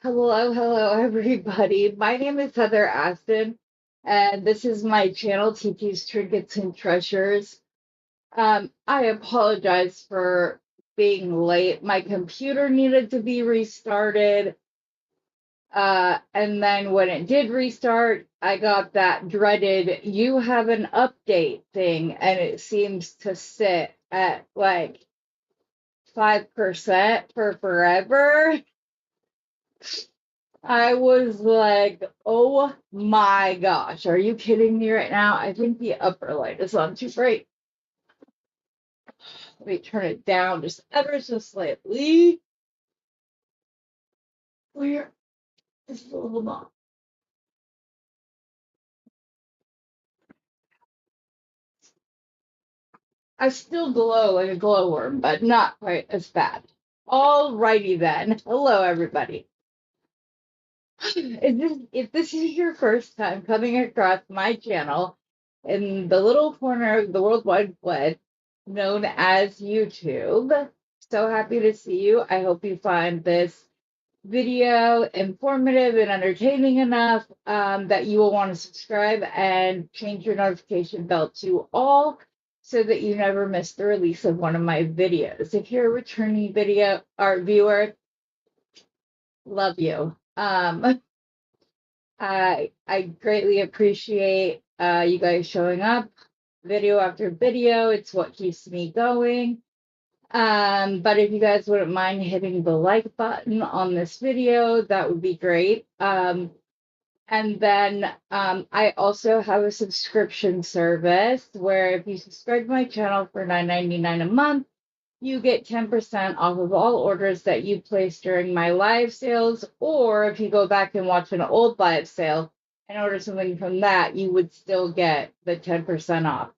Hello, everybody. My name is Heather Aston, and this is my channel, TT's Trinkets and Treasures. I apologize for being late. My computer needed to be restarted, and then when it did restart, I got that dreaded "you have an update" thing, and it seems to sit at like 5% for forever. I was like, oh my gosh, are you kidding me right now? I think the upper light is on too bright. Let me turn it down just ever so slightly. Where is the little mom? I still glow like a glowworm, but not quite as bad. Alrighty then. Hello, everybody. If this is your first time coming across my channel in the little corner of the World Wide Web known as YouTube, so happy to see you. I hope you find this video informative and entertaining enough that you will want to subscribe and change your notification bell to all so that you never miss the release of one of my videos. If you're a returning video or viewer, love you. I greatly appreciate you guys showing up video after video. It's what keeps me going. But if you guys wouldn't mind hitting the like button on this video, that would be great. And then I also have a subscription service where if you subscribe to my channel for $9.99 a month, you get 10% off of all orders that you place during my live sales, or if you go back and watch an old live sale and order something from that, you would still get the 10% off.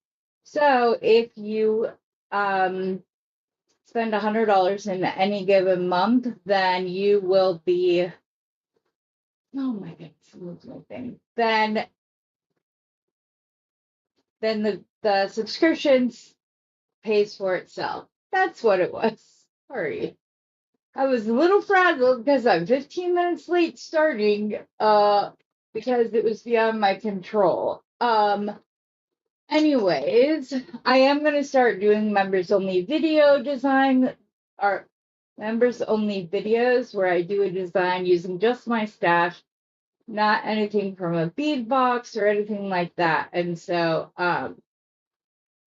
So if you spend $100 in any given month, then you will be, oh my goodness, my thing. Then the subscriptions pays for itself. That's what it was. Sorry. I was a little frazzled because I'm 15 minutes late starting, because it was beyond my control. Anyways, I am gonna start doing members only video design or members only videos where I do a design using just my stash, not anything from a bead box or anything like that. And so,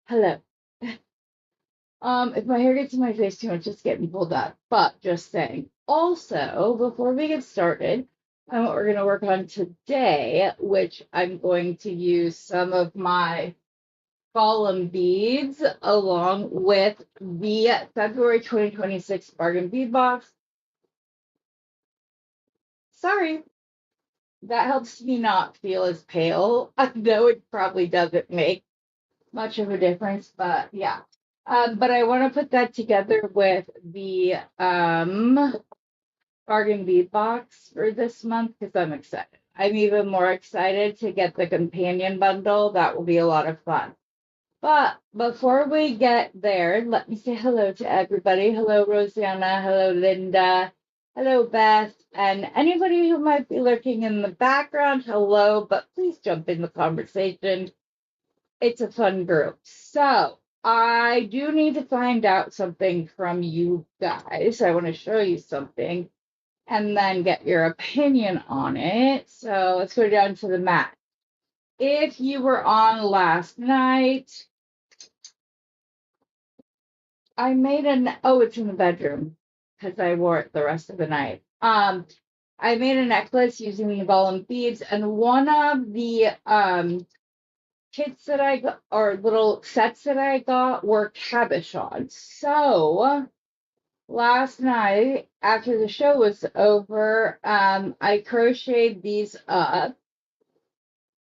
hello. If my hair gets in my face too much, it's getting pulled up. But just saying. Also, before we get started, what we're going to work on today, which I'm going to use some of my Golem beads along with the February 2026 bargain bead box. Sorry, that helps me not feel as pale. I know it probably doesn't make much of a difference, but yeah. But I want to put that together with the bargain bead box for this month because I'm excited. I'm even more excited to get the companion bundle. That will be a lot of fun. But before we get there, let me say hello to everybody. Hello, Rosanna. Hello, Linda. Hello, Beth. And anybody who might be lurking in the background, hello, but please jump in the conversation. It's a fun group. So I do need to find out something from you guys. I want to show you something and then get your opinion on it. So let's go down to the mat. If you were on last night, I made it's in the bedroom because I wore it the rest of the night. I made a necklace using the Golem beads, and one of the kits that I got or little sets that I got were cabochons. So last night after the show was over, I crocheted these up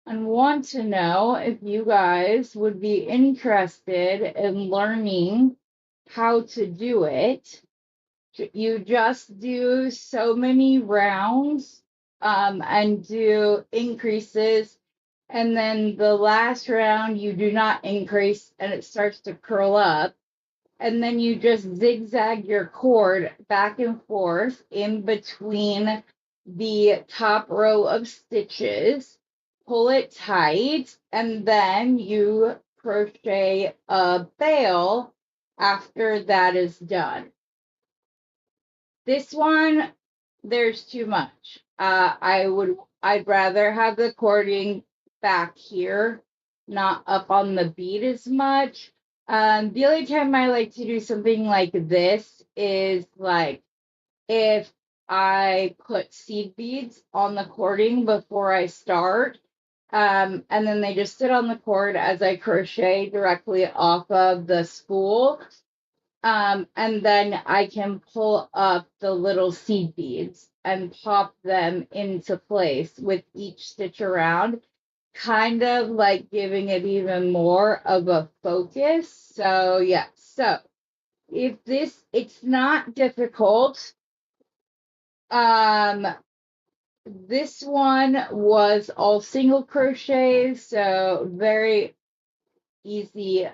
and want to know if you guys would be interested in learning how to do it. You just do so many rounds and do increases, and then the last round you do not increase and it starts to curl up, and then you just zigzag your cord back and forth in between the top row of stitches, pull it tight, and then you crochet a bail after that is done. This one, there's too much. I'd rather have the cording back here, not up on the bead as much. The only time I like to do something like this is like if I put seed beads on the cording before I start. And then they just sit on the cord as I crochet directly off of the spool. And then I can pull up the little seed beads and pop them into place with each stitch around, kind of like giving it even more of a focus. So yeah, so if it's not difficult. This one was all single crochets, so very easy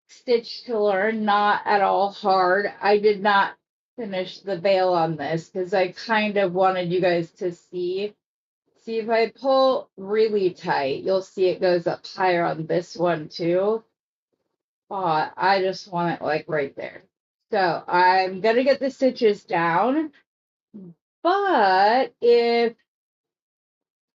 stitch to learn, not at all hard. I did not finish the bail on this because I kind of wanted you guys to see. See, if I pull really tight, you'll see it goes up higher on this one too. But I just want it like right there. So I'm gonna get the stitches down. But if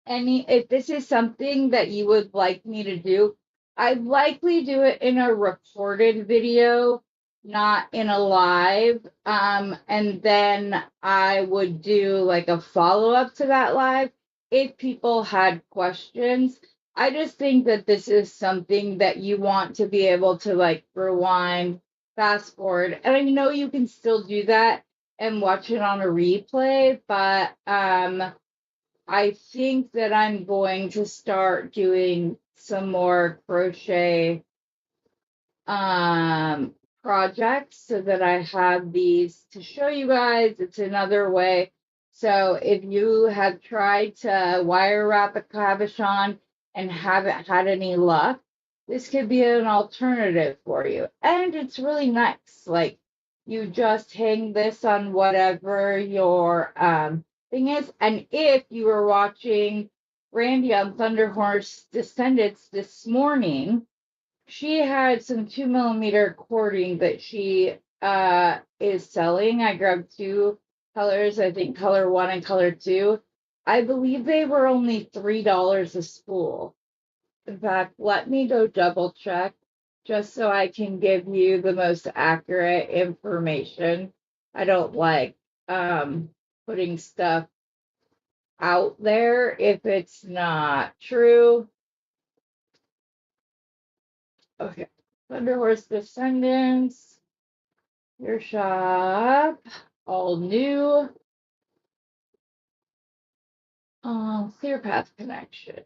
this is something that you would like me to do, I'd likely do it in a recorded video, not in a live. And then I would do like a follow-up to that live if people had questions. I just think that this is something that you want to be able to like rewind, fast forward. And I know you can still do that and watch it on a replay, but I think that I'm going to start doing some more crochet projects so that I have these to show you guys. It's another way. So if you have tried to wire wrap a cabochon and haven't had any luck, this could be an alternative for you. And it's really nice. Like you just hang this on whatever your thing is. And if you were watching Randy on Thunderhorse Descendants this morning, she had some 2mm cording that she is selling. I grabbed two colors, I think color 1 and color 2. I believe they were only $3 a spool. In fact, let me go double check just so I can give you the most accurate information. I don't like putting stuff out there if it's not true. Okay, Thunderhorse Descendants, your shop, all new. Clear Path Connection.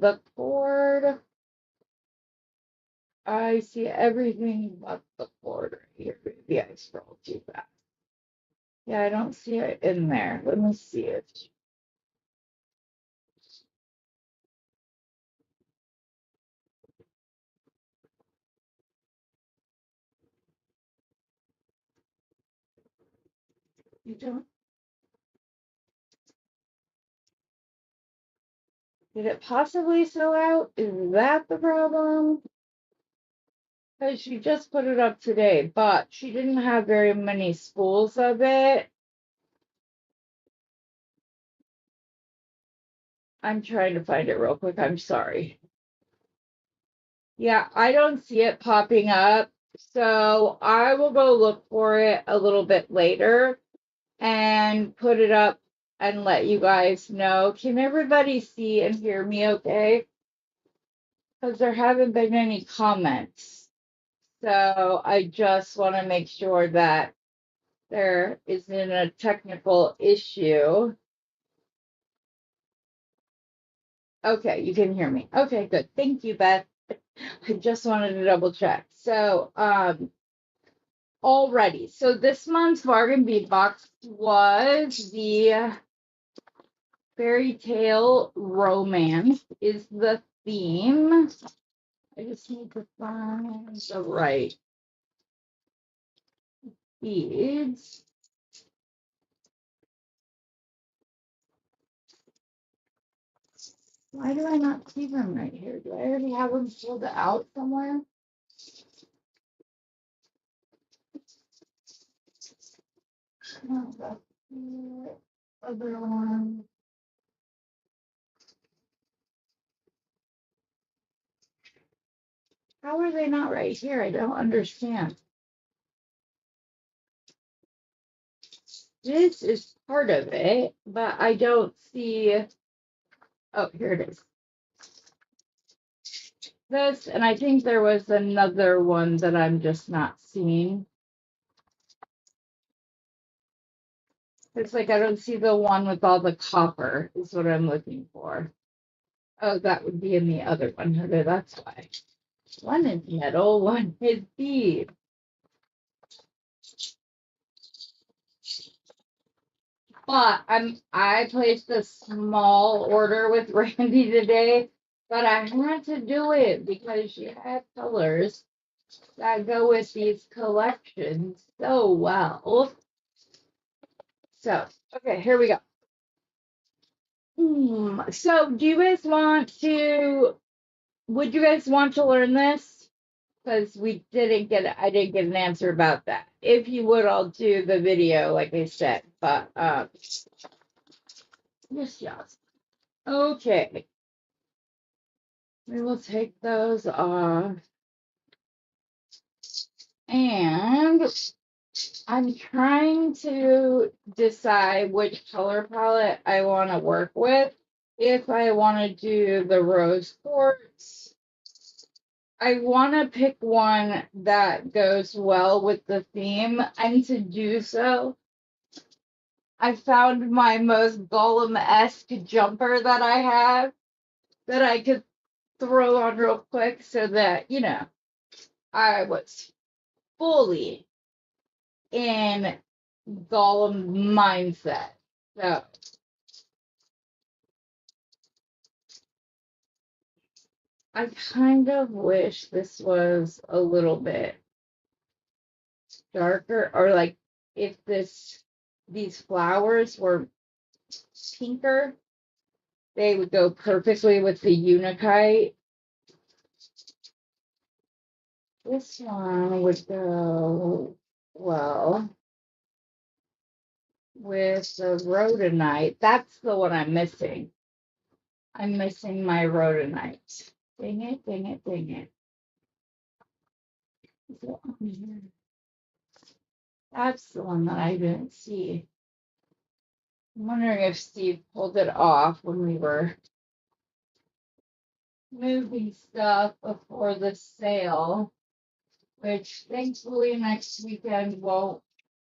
The cord. I see everything but the cord right here. Maybe I scrolled too fast. Yeah, I don't see it in there. Let me see it. You don't? Did it possibly sell out? Is that the problem? Because she just put it up today, but she didn't have very many spools of it. I'm trying to find it real quick. I'm sorry. Yeah, I don't see it popping up. So I will go look for it a little bit later and put it up and let you guys know. Can everybody see and hear me okay? Because there haven't been any comments. So I just want to make sure that there isn't a technical issue. Okay, you can hear me. Okay, good. Thank you, Beth. I just wanted to double check. So, alrighty. So this month's bargain bead box was the fairy tale romance is the theme. I just need to find the right beads. Why do I not see them right here? Do I already have them pulled out somewhere? No, that's the other one. How are they not right here? I don't understand. This is part of it, but I don't see. Oh, here it is. This, and I think there was another one that I'm just not seeing. It's like I don't see the one with all the copper, is what I'm looking for. Oh, that would be in the other one, Heather. That's why. One is metal, one is bead. But I placed a small order with Randy today, but I had to do it because she had colors that go with these collections so well. So, okay, here we go. So do you guys want to, would you guys want to learn this? Because I didn't get an answer about that. If you would, I'll do the video, like I said, but, yes. Okay. We will take those off. And I'm trying to decide which color palette I want to work with. If I want to do the rose quartz, I want to pick one that goes well with the theme. And to do so, I found my most Golem-esque jumper that I have that I could throw on real quick so that, I was fully in Golem mindset. So I kind of wish this was a little bit darker, or like if these flowers were pinker, they would go perfectly with the Unikite. This one would go well with the rhodonite. That's the one I'm missing. I'm missing my rhodonite. Dang it, dang it, dang it. Is it on here? That's the one that I didn't see. I'm wondering if Steve pulled it off when we were moving stuff before the sale, which thankfully next weekend won't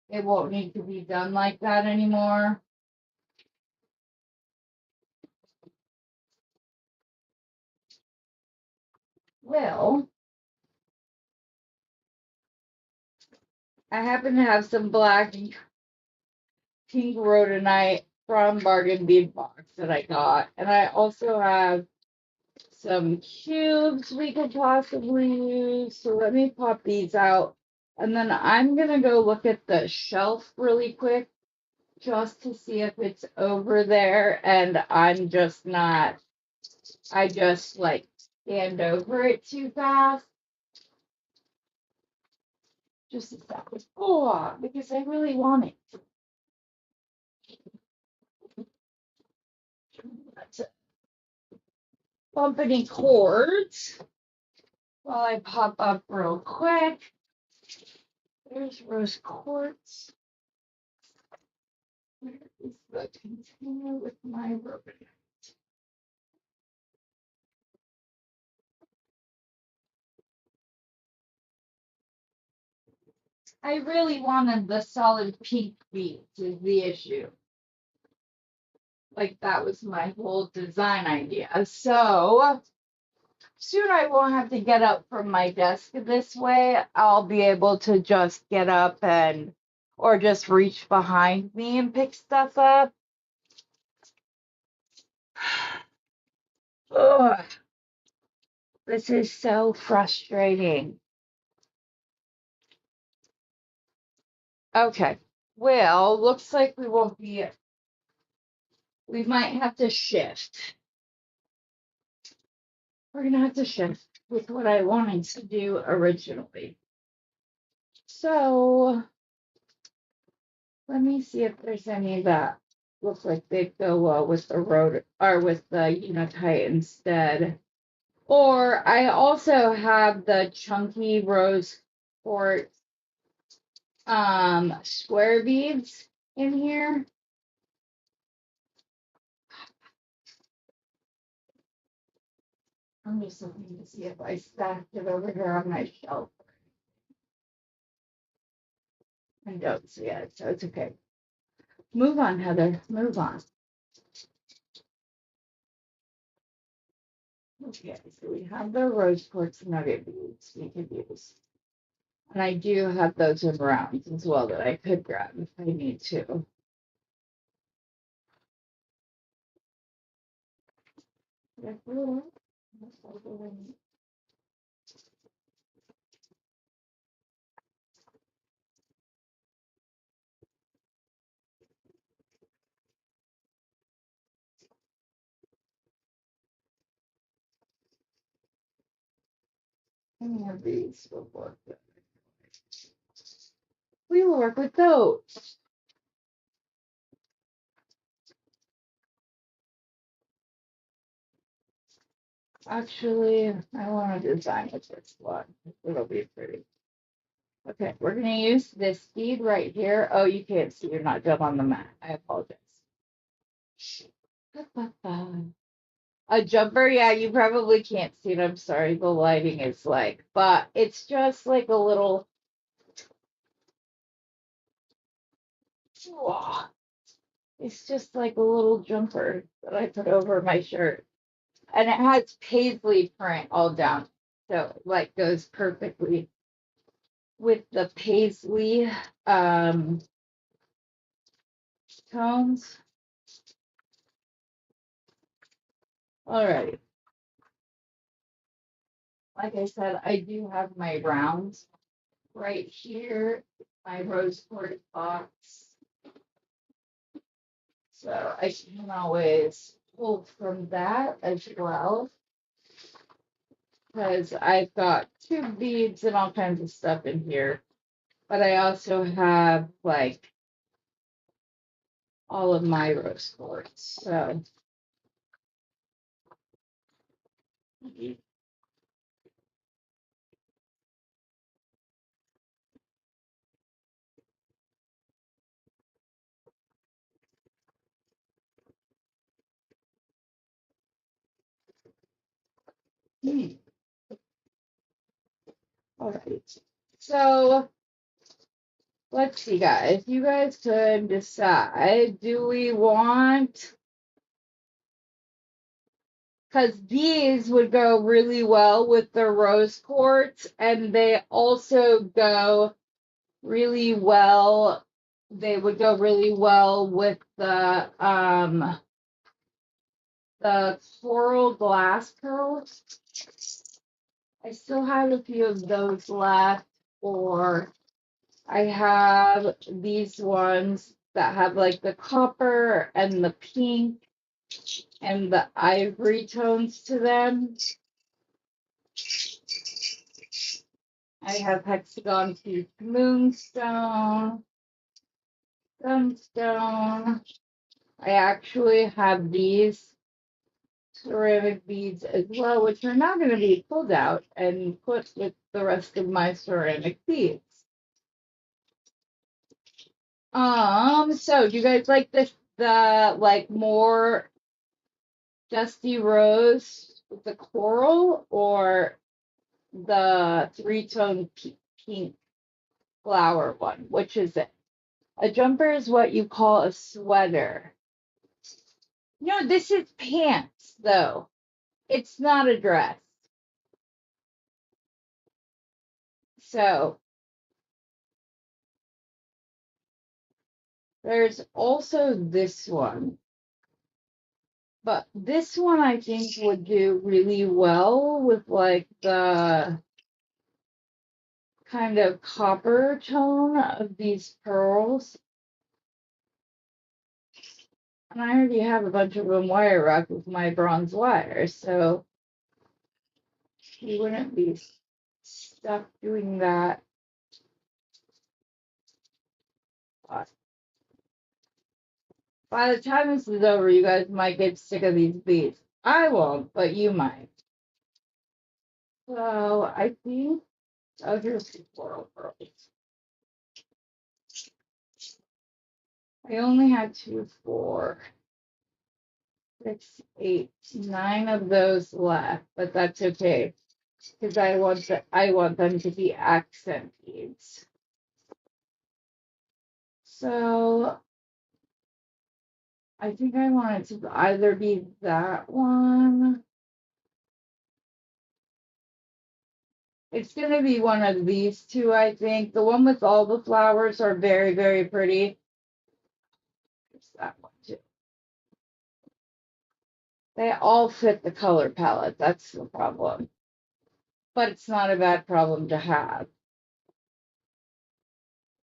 need to be done like that anymore. Well, I happen to have some black and pink rhodonite from Bargain Bead Box that I got, and I also have some cubes we could possibly use. So let me pop these out. And then I'm going to go look at the shelf really quick just to see if it's over there. And I'm just not, I just like scanned over it too fast. Just a second. Oh, because I really want it. Let's bump any cords while I pop up real quick. There's rose quartz. Where is the container with my rubber? I really wanted the solid pink beads is the issue. Like that was my whole design idea. So soon I won't have to get up from my desk this way. I'll be able to just get up or just reach behind me and pick stuff up. Ugh, this is so frustrating. Okay. Well, looks like we won't be. We might have to shift. We're gonna have to shift with what I wanted to do originally. So let me see if there's any that look like they'd go well with the road or with the unitite instead. Or I also have the chunky rose quartz square beads in here. I'm just looking to see if I stacked it over here on my shelf. I don't see it, so it's okay. Move on, Heather. Move on. Okay, so we have the rose quartz nugget beads we could use. And I do have those in rounds as well that I could grab if I need to. Any of these will work. We will work with those. Actually, I want to design with this one. It'll be pretty. Okay, we're going to use this bead right here. Oh, you can't see. You're not done on the mat. I apologize. A jumper, yeah, you probably can't see it. I'm sorry, the lighting is like, but it's just like a little. It's just like a little jumper that I put over my shirt, and it has paisley print all down, so it like goes perfectly with the paisley tones. Alrighty. Like I said, I do have my rounds right here, my rose quartz box. So I can always pull from that as well. Because I've got two beads and all kinds of stuff in here. But I also have like all of my rose quartz. So all right. So let's see, guys. You guys could decide, do we want, because these would go really well with the rose quartz, and they also go really well. They would go really well with the coral glass pearls. I still have a few of those left, or I have these ones that have like the copper and the pink and the ivory tones to them. I have hexagon tooth moonstone, sunstone. I actually have these ceramic beads as well, which are now going to be pulled out and put with the rest of my ceramic beads. So do you guys like the like more dusty rose with the coral, or the three-tone pink flower one? Which is it? A jumper is what you call a sweater. No, this is pants, though. It's not a dress. So there's also this one. But this one I think would do really well with like the kind of copper tone of these pearls. And I already have a bunch of them wire wrapped with my bronze wire, so you wouldn't be stuck doing that. But by the time this is over, you guys might get sick of these beads. I won't, but you might. So I think, oh, here's the floral pearls. I only had 2, 4, 6, 8, 9 of those left, but that's okay because I want them to be accent beads. So I think I want it to either be that one. It's gonna be one of these two, I think. The one with all the flowers are very, very pretty. It's that one too. They all fit the color palette. That's the problem. But it's not a bad problem to have.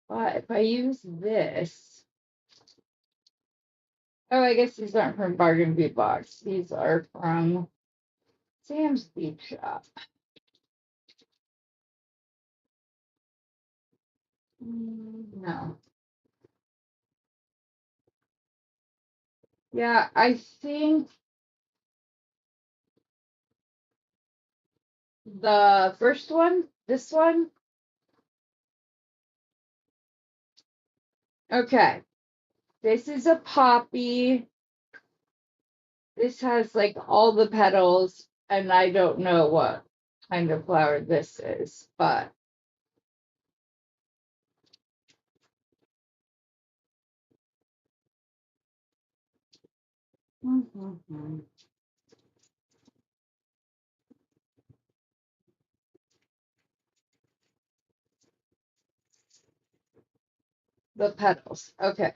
But if I use this, oh, I guess these aren't from Bargain Bead Box. These are from Sam's Bead Shop. No. Yeah, I think the first one, this one. Okay. This is a poppy. This has like all the petals, and I don't know what kind of flower this is, but the petals. Okay.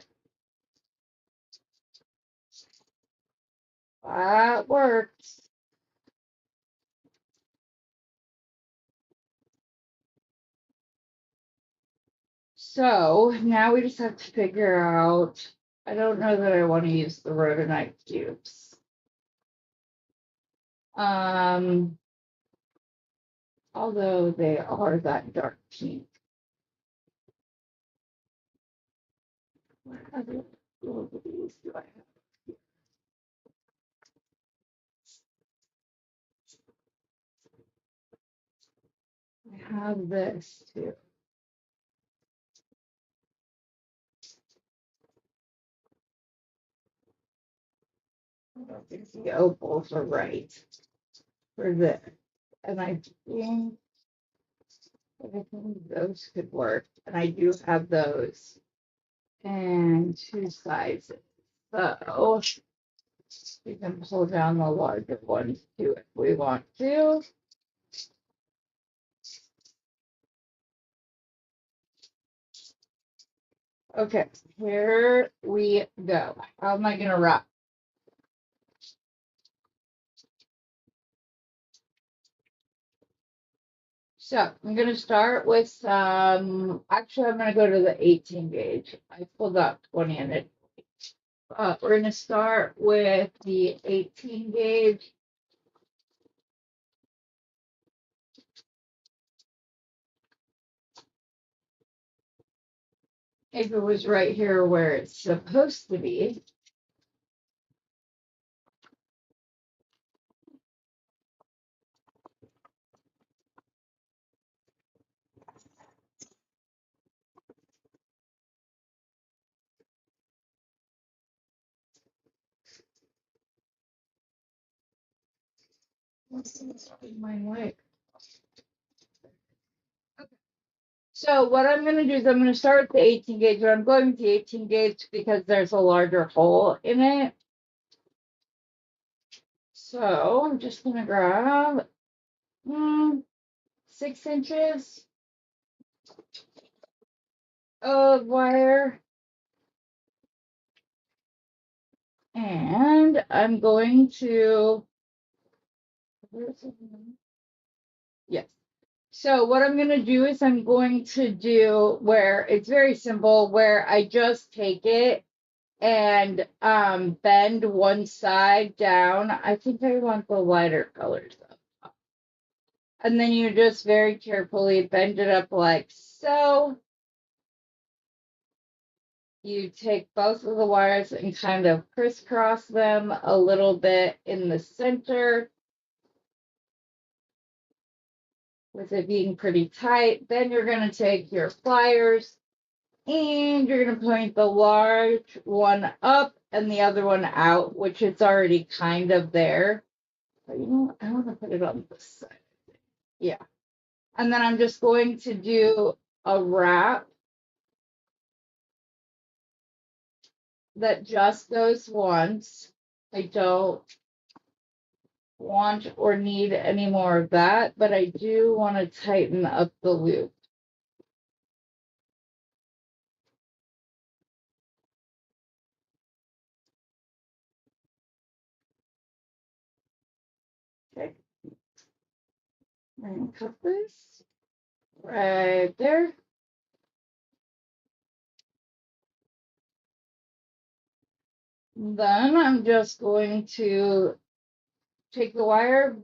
That works. So now we just have to figure out. I don't know that I want to use the rhodonite cubes. Although they are that dark pink. What other these do I have? I have this too. I don't think the opals are right for this. And I think those could work. And I do have those. And 2 sizes. So we can pull down the larger ones too if we want to. Okay, here we go. How am I gonna wrap? So I'm gonna start with some, actually I'm gonna go to the 18 gauge. I pulled out 20 in it. We're gonna start with the 18 gauge. If it was right here where it's supposed to be. My way. So what I'm going to do is I'm going to start with the 18 gauge, but I'm going with the 18 gauge because there's a larger hole in it. So I'm just going to grab 6 inches of wire. And I'm going to, yes, So what I'm going to do is I'm going to do where it's very simple, where I just take it and bend one side down. I think I want the lighter colors though. And then you just very carefully bend it up like so. You take both of the wires and kind of crisscross them a little bit in the center, with it being pretty tight. Then you're going to take your pliers and you're going to point the large one up and the other one out, which is already kind of there. But you know what? I want to put it on this side. Yeah. And then I'm just going to do a wrap that just goes once. I don't want or need any more of that, but I do want to tighten up the loop. Okay. I'm going to cut this right there. Then I'm just going to take the wire,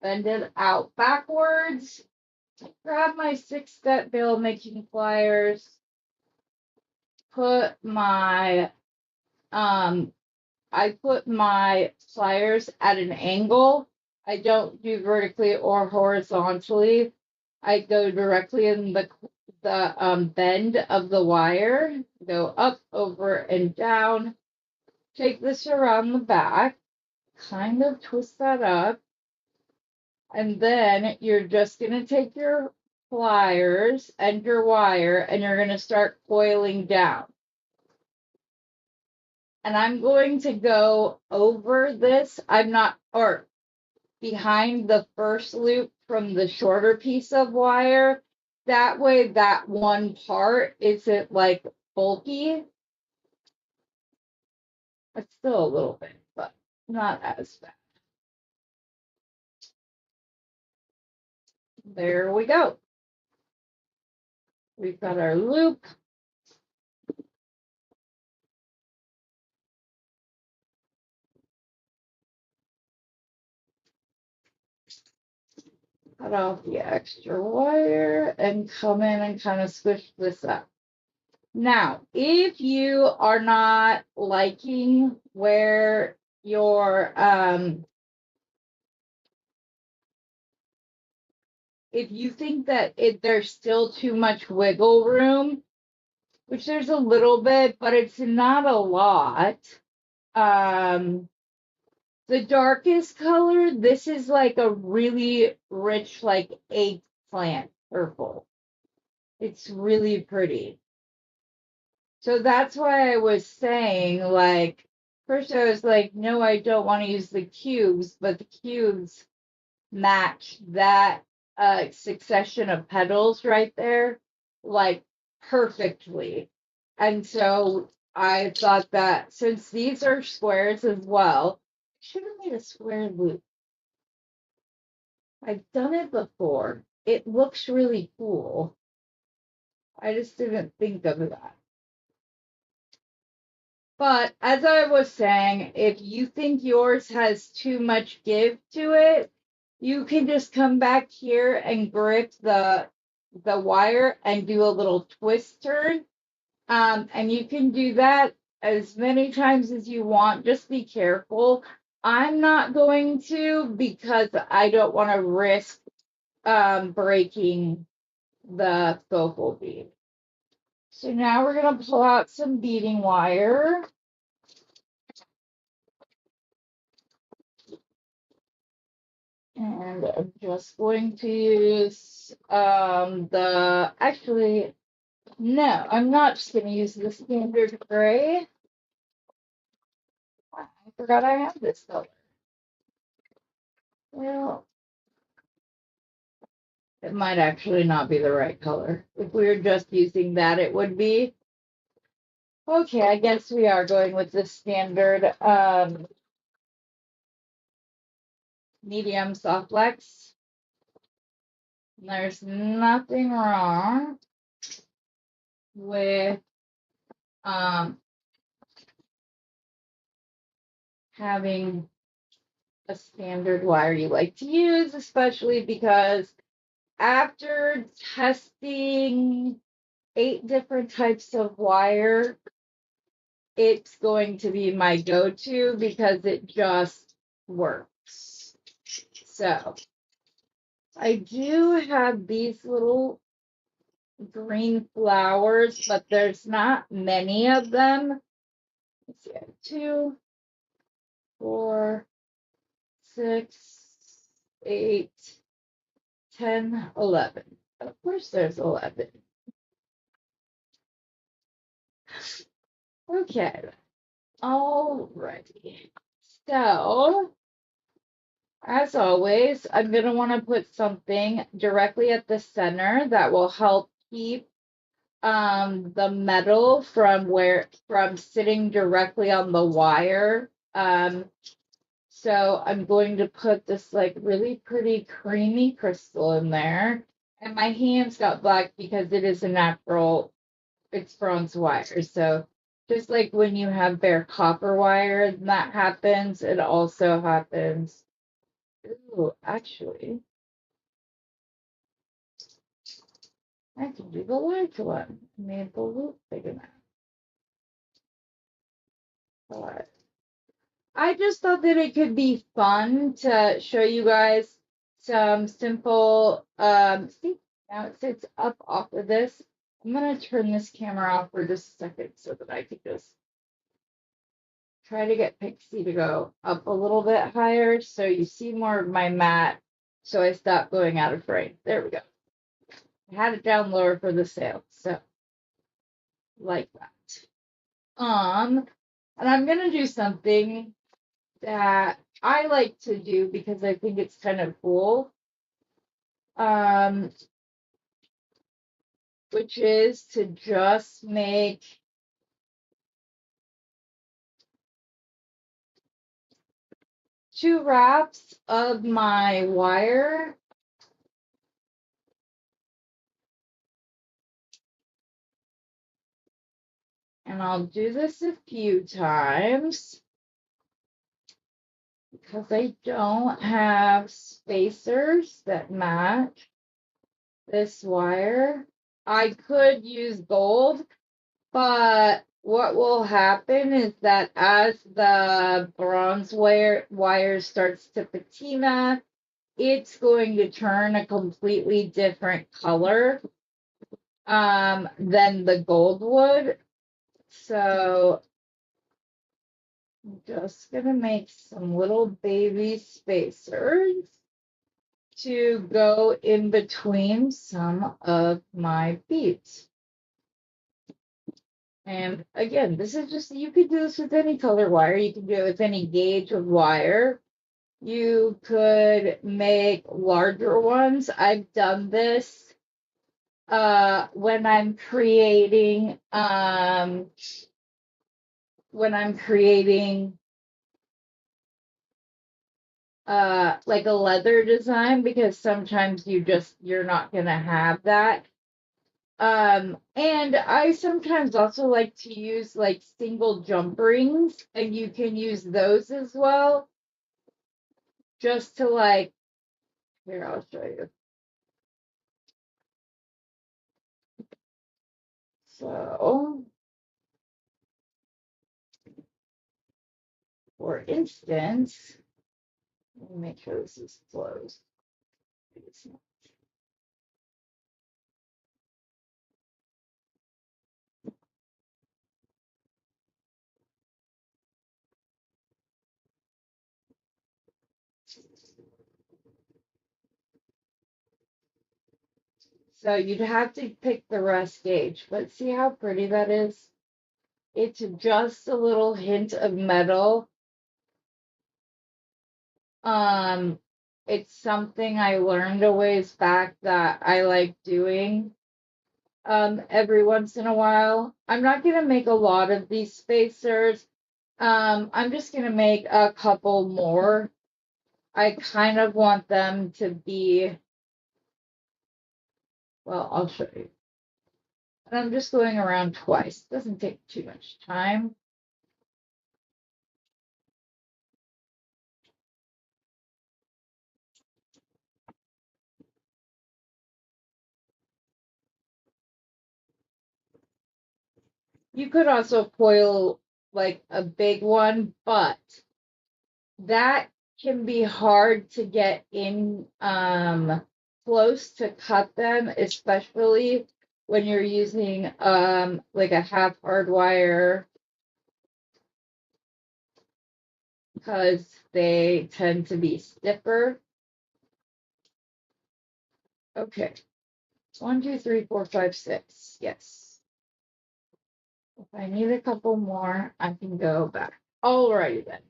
bend it out backwards, grab my 6-step bail making pliers, put my I put my pliers at an angle. I don't do vertically or horizontally. I go directly in the bend of the wire, go up, over, and down. Take this around the back, kind of twist that up, and then you're just going to take your pliers and your wire and you're going to start coiling down. And I'm going to go over this. I'm not, or behind the first loop from the shorter piece of wire. That way, that one part isn't like bulky. It's still a little bit, but not as bad. There we go. We've got our loop. Cut off the extra wire and come in and kind of squish this up. Now, if you are not liking where your if you think that there's still too much wiggle room, which there's a little bit, but it's not a lot. The darkest color, this is like a really rich, like eggplant purple. It's really pretty. So that's why I was saying, like, first I was like, no, I don't want to use the cubes, but the cubes match that succession of petals right there, like, perfectly. And so I thought that since these are squares as well, I should have made a square loop. I've done it before. It looks really cool. I just didn't think of that. But as I was saying, if you think yours has too much give to it, you can just come back here and grip the wire and do a little twist turn. And you can do that as many times as you want. Just be careful. I'm not going to because I don't want to risk breaking the focal bead. So now we're going to pull out some beading wire. And I'm just going to use actually, no, I'm not just going to use the standard gray. I forgot I have this color. Well, it might actually not be the right color. If we were just using that, it would be. Okay, I guess we are going with the standard medium soft flex. There's nothing wrong with having a standard wire you like to use, especially because after testing 8 different types of wire, it's going to be my go-to because it just works. So I do have these little green flowers, but there's not many of them. Let's see, 2, 4, 6, 8, 10, 11. Of course there's 11. Okay, alrighty. So, as always, I'm going to want to put something directly at the center that will help keep the metal from sitting directly on the wire. So I'm going to put this like really pretty creamy crystal in there. And my hands got black because it is a natural, it's bronze wire. So just like when you have bare copper wire, and that happens, it also happens. Ooh, actually, I can do the large one. Made the loop big enough. But I just thought that it could be fun to show you guys some simple, see, now it sits up off of this. I'm gonna turn this camera off for just a second so that I can just try to get Pixie to go up a little bit higher so you see more of my mat. So I stop going out of frame. There we go. I had it down lower for the sail, so like that. And I'm gonna do something that I like to do because I think it's kind of cool. Which is to just make two wraps of my wire. And I'll do this a few times because I don't have spacers that match this wire. I could use gold, but what will happen is that as the bronze wire starts to patina, it's going to turn a completely different color than the gold would. So I'm just gonna make some little baby spacers to go in between some of my beads. And again, this is just, you could do this with any color wire. You can do it with any gauge of wire. You could make larger ones. I've done this when I'm creating like a leather design, because sometimes you're not gonna have that. And I sometimes also like to use like single jump rings, and you can use those as well, just to like, here, I'll show you. So, for instance, let me make sure this is closed. It's not. So you'd have to pick the rest gauge, but see how pretty that is? It's just a little hint of metal. It's something I learned a ways back that I like doing every once in a while. I'm not gonna make a lot of these spacers. I'm just gonna make a couple more. I kind of want them to be Well, I'll show you. And I'm just going around twice. Doesn't take too much time. You could also coil like a big one, but that can be hard to get in close to cut them, especially when you're using like a half hard wire, because they tend to be stiffer. Okay. 1, 2, 3, 4, 5, 6. Yes. If I need a couple more, I can go back. Alrighty then.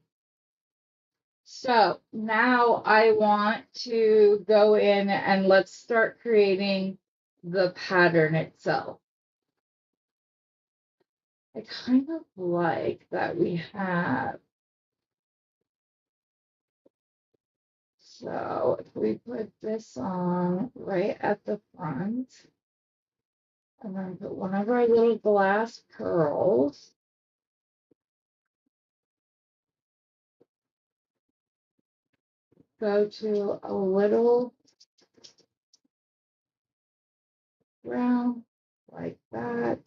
So now I want to go in and let's start creating the pattern itself. I kind of like that we have. So if we put this on right at the front, and then put one of our little glass pearls. Go to a little round like that.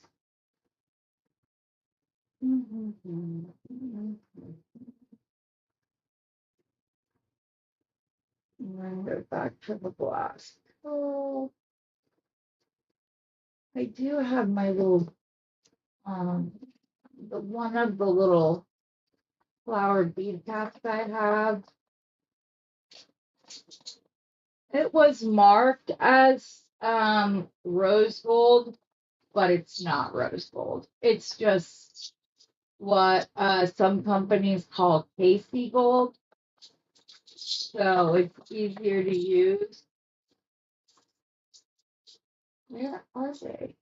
And then go back to the glass pearl. I do have my little, one of the little flower bead caps I have. It was marked as rose gold, but it's not rose gold. It's just what some companies call Casey gold. So it's easier to use. Where are they?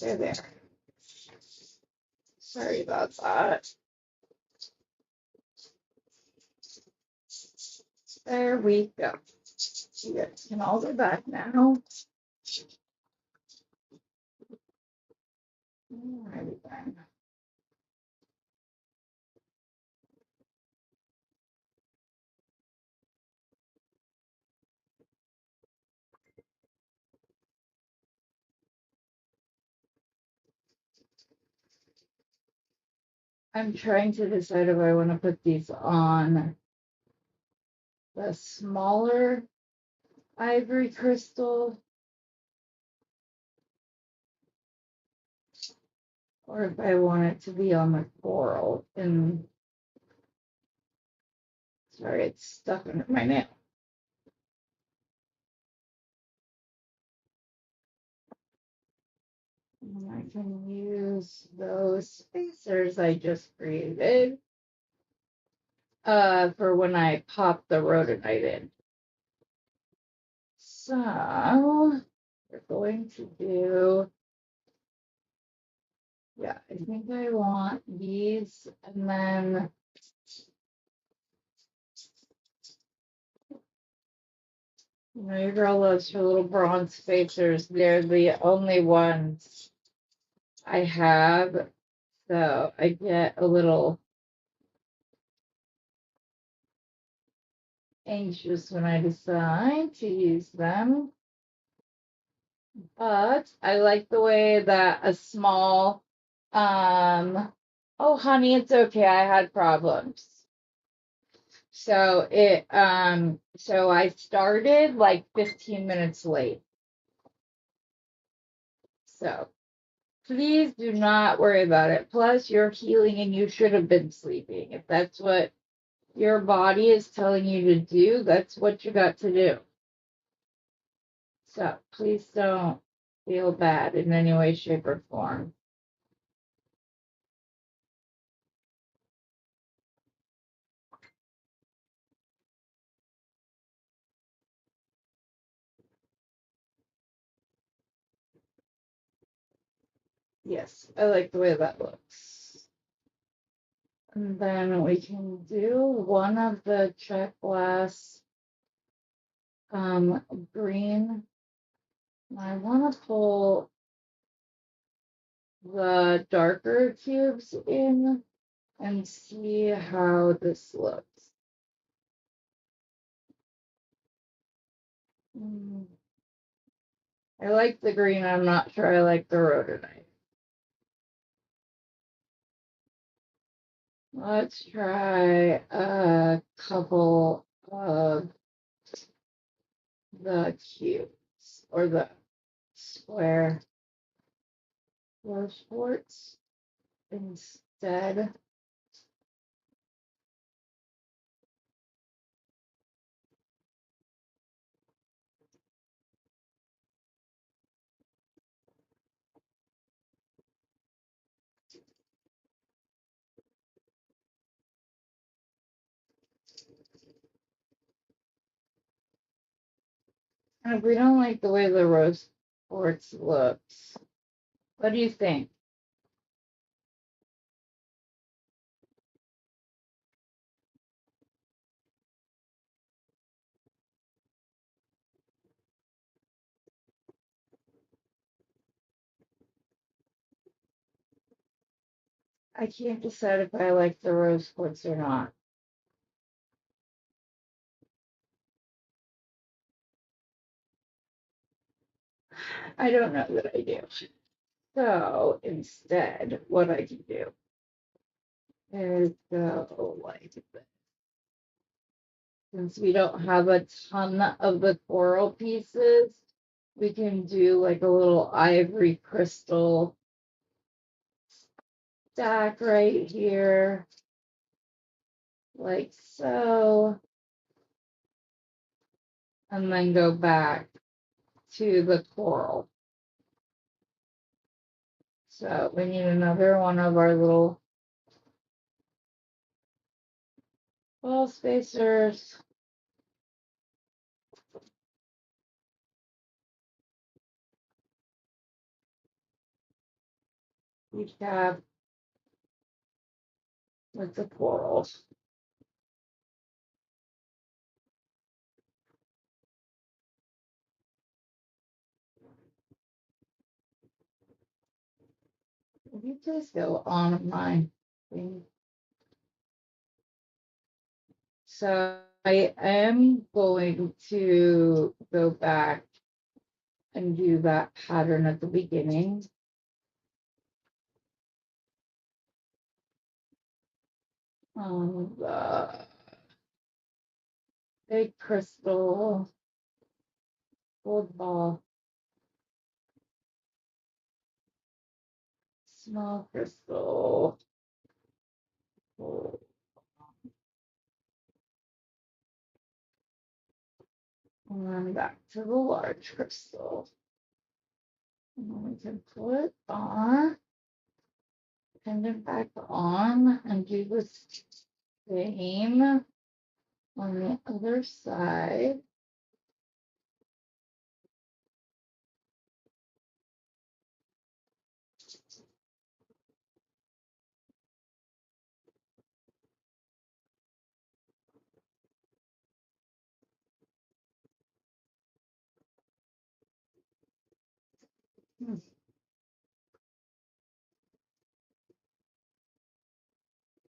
They're there. Sorry about that. There we go. You guys can all go back now. Alrighty then. I'm trying to decide if I want to put these on the smaller ivory crystal or if I want it to be on the coral. And sorry, it's stuck under my nail. And I can use those spacers I just created for when I pop the rhodonite in. So we're going to do, yeah, I think I want these, and then you know, your girl loves her little bronze spacers. They're the only ones I have. So I get a little anxious when I decide to use them. But I like the way that a small, oh honey, it's okay. I had problems. So so I started like 15 minutes late. So please do not worry about it. Plus, you're healing and you should have been sleeping if that's what your body is telling you to do, that's what you got to do. So please don't feel bad in any way, shape, or form. Yes, I like the way that looks. And then we can do one of the check glass green. I want to pull the darker cubes in and see how this looks. I like the green. I'm not sure I like the rhodonite. Let's try a couple of the cubes or the square rose quartz instead. And if we don't like the way the rose quartz looks, what do you think? I can't decide if I like the rose quartz or not. I don't know that I do. So instead, what I can do is go like this. Since we don't have a ton of the coral pieces, we can do like a little ivory crystal stack right here, like so, and then go back to the coral. So we need another one of our little ball spacers. We have with the corals. If you just go on my thing. So I am going to go back and do that pattern at the beginning. The big crystal gold ball, small crystal gold, and then back to the large crystal. And then we can pull it on, pendant back on, and do the same on the other side.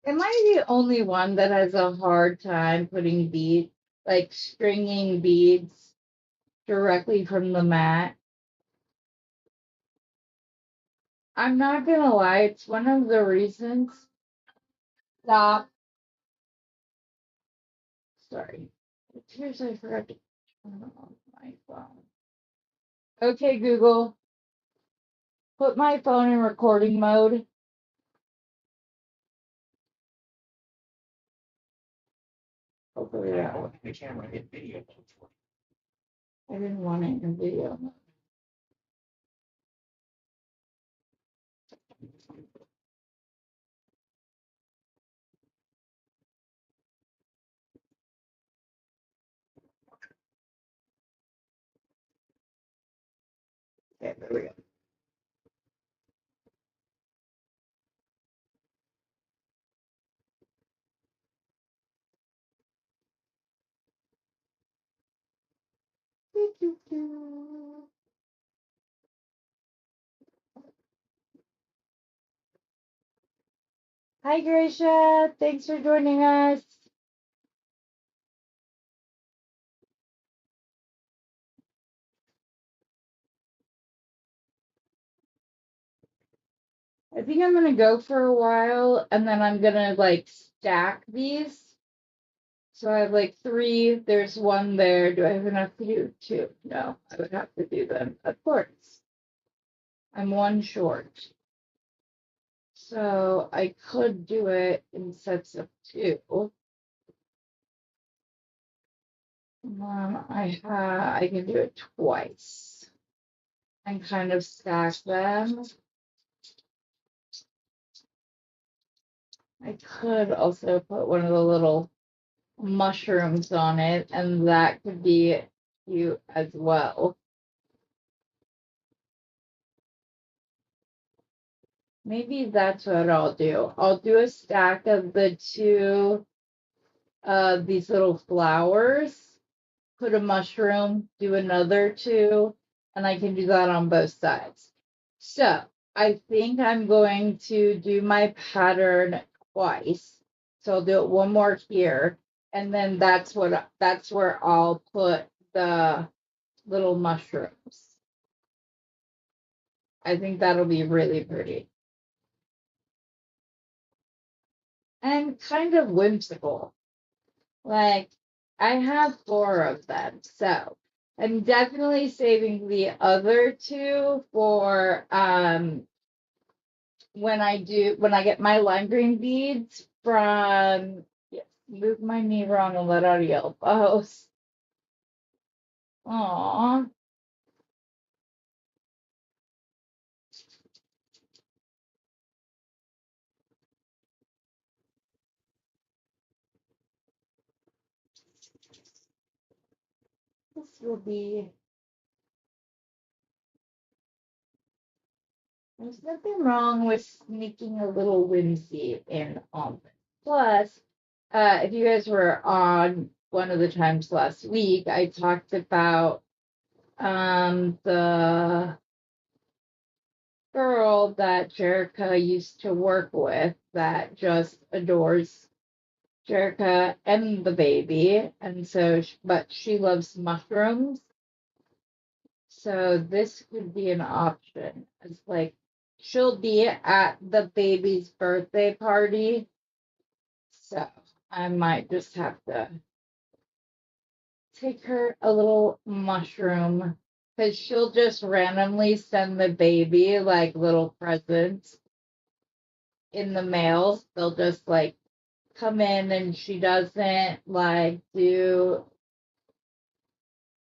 Am I the only one that has a hard time putting beads, like stringing beads directly from the mat? I'm not gonna lie, it's one of the reasons. Stop. Sorry. It appears I forgot to turn on my phone. Okay, Google, put my phone in recording mode. Yeah. The camera in video mode. I didn't want it in video. Okay, there we go. Hi, Gracia. Thanks for joining us. I think I'm gonna go for a while, and then I'm gonna like stack these. So I have like 3. There's 1 there. Do I have enough to do 2? No, I would have to do them. Of course. I'm 1 short. So I could do it in sets of 2. I can do it twice and kind of stack them. I could also put one of the little mushrooms on it, and that could be cute as well. Maybe that's what I'll do. I'll do a stack of the 2 these little flowers, put a mushroom, do another 2, and I can do that on both sides. So I think I'm going to do my pattern twice. So I'll do it 1 more here, and then that's where I'll put the little mushrooms. I think that'll be really pretty. And kind of whimsical. Like, I have 4 of them, so I'm definitely saving the other 2 for when I get my lime green beads from, yes, move my knee wrong and let out a yelp. Oh, aw. This will be. There's nothing wrong with sneaking a little whimsy in on this. Plus, if you guys were on one of the times last week, I talked about the girl that Jerica used to work with that just adores Jerica and the baby, and so but she loves mushrooms, so this could be an option. It's like she'll be at the baby's birthday party, so I might just have to take her a little mushroom because she'll just randomly send the baby like little presents in the mail. They'll just like come in, and she doesn't like do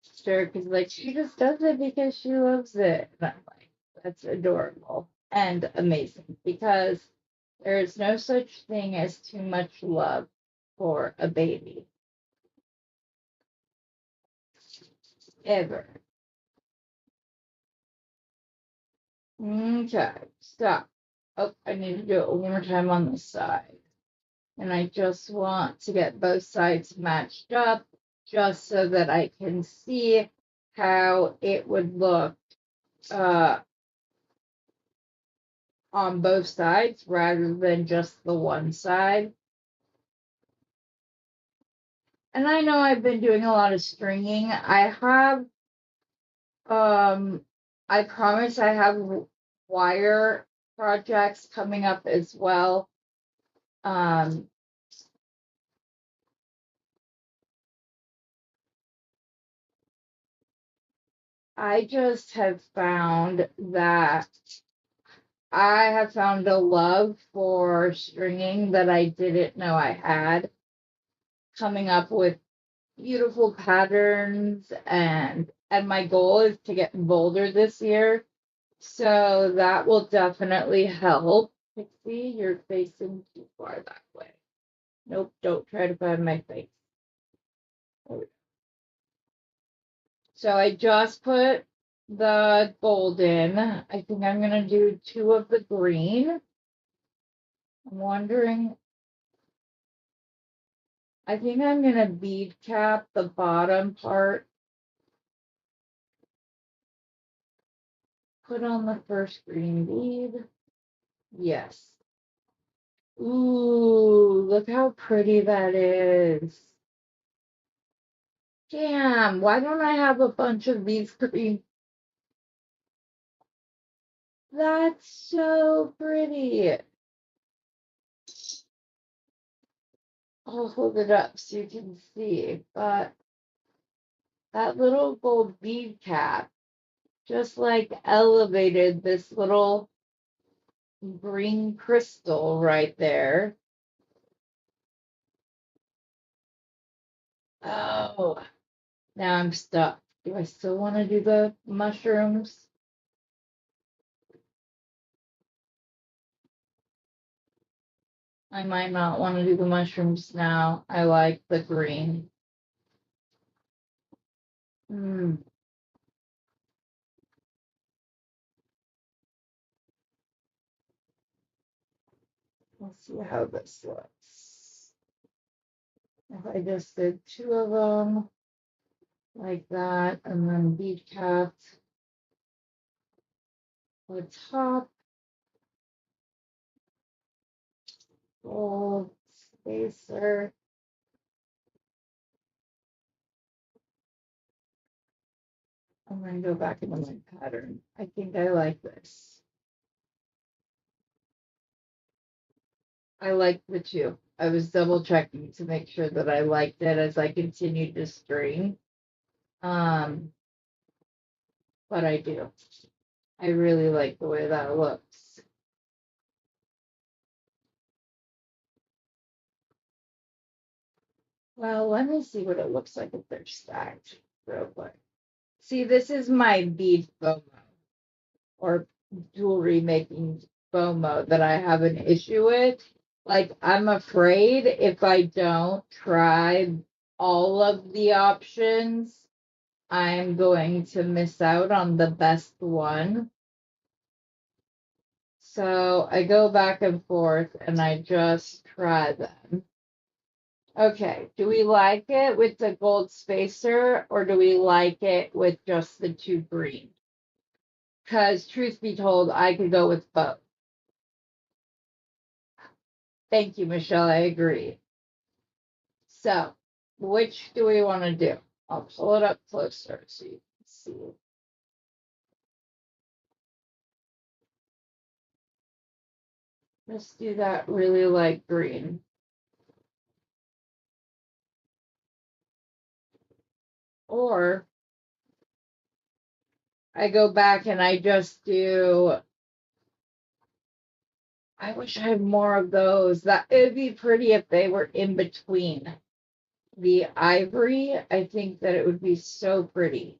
stir because like she just does it because she loves it. And I'm like, that's adorable and amazing because there is no such thing as too much love for a baby. Ever. Okay, stop. Oh, I need to do it one more time on this side. And I just want to get both sides matched up just so that I can see how it would look on both sides rather than just the one side. And I know I've been doing a lot of stringing. I promise I have wire projects coming up as well. I just have found that I have found a love for stringing that I didn't know I had. coming up with beautiful patterns, and my goal is to get bolder this year. So that will definitely help. Pixie, you're facing too far that way. Nope, don't try to find my face. So I just put the gold in. I think I'm going to do 2 of the green. I'm wondering, I think I'm going to bead cap the bottom part. Put on the first green bead. Yes. Ooh, look how pretty that is. Damn, why don't I have a bunch of these green? That's so pretty. I'll hold it up so you can see, but that little gold bead cap just like elevated this little green crystal right there. Oh, now I'm stuck. Do I still want to do the mushrooms? I might not want to do the mushrooms now. I like the green. Hmm. Let's see how this looks. If I just did 2 of them like that, and then bead capped the top, gold spacer. I'm going to go back into my pattern. I think I like this. I like the 2. I was double checking to make sure that I liked it as I continued to string. But I do. I really like the way that looks. Well, let me see what it looks like if they're stacked real quick. See, this is my bead FOMO, or jewelry making FOMO, that I have an issue with. Like, I'm afraid if I don't try all of the options, I'm going to miss out on the best one. So I go back and forth and I just try them. Okay, do we like it with the gold spacer, or do we like it with just the 2 green? Because truth be told, I could go with both. Thank you, Michelle. I agree. So, which do we want to do? I'll pull it up closer so you can see. Let's do that really light green. Or I go back and I just do, I wish I had more of those. That it would be pretty if they were in between the ivory. I think that it would be so pretty.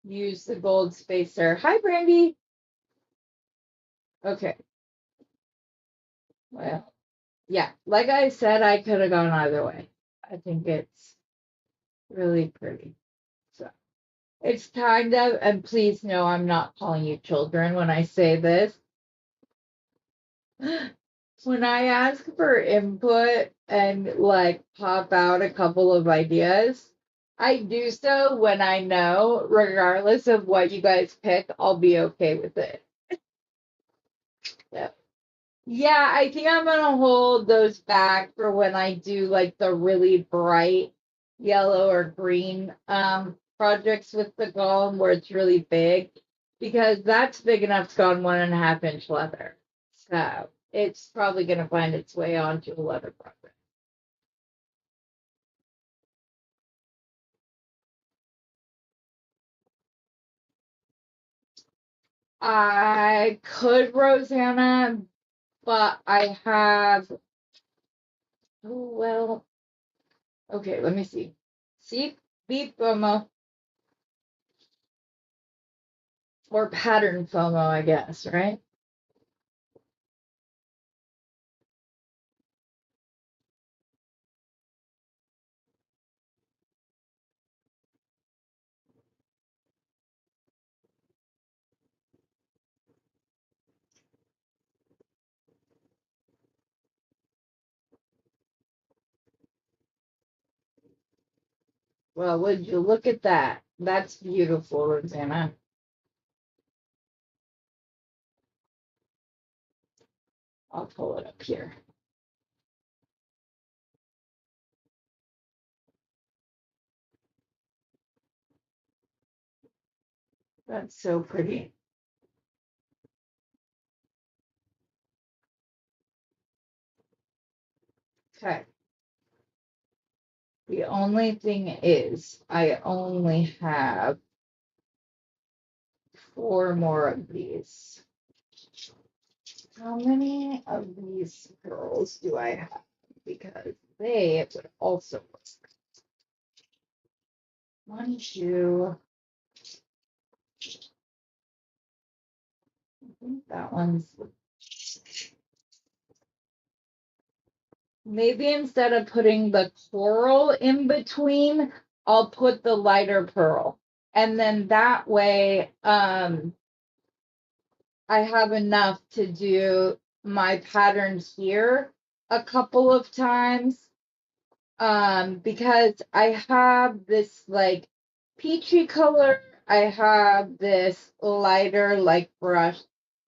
Use the gold spacer. Hi, Brandy. Okay. Well, yeah, like I said, I could have gone either way. I think it's really pretty. So it's kind of, and please know I'm not calling you children when I say this. When I ask for input and like pop out a couple of ideas, I do so when I know, regardless of what you guys pick, I'll be okay with it. So, yeah, I think I'm gonna hold those back for when I do like the really bright yellow or green projects with the golem where it's really big, because that's big enough to go on 1.5 inch leather. So it's probably gonna find its way onto a leather project. I could Rosanna, but I have Oh, well, okay, let me see. See, bead FOMO, or pattern FOMO, I guess, right? Well, would you look at that? That's beautiful, Rosanna. I'll pull it up here. That's so pretty. Okay. The only thing is, I only have 4 more of these. How many of these girls do I have? Because they would also work. 1, 2. I think that one's. Maybe instead of putting the coral in between, I'll put the lighter pearl. And then that way, I have enough to do my pattern here a couple of times. Because I have this like peachy color, I have this lighter like brush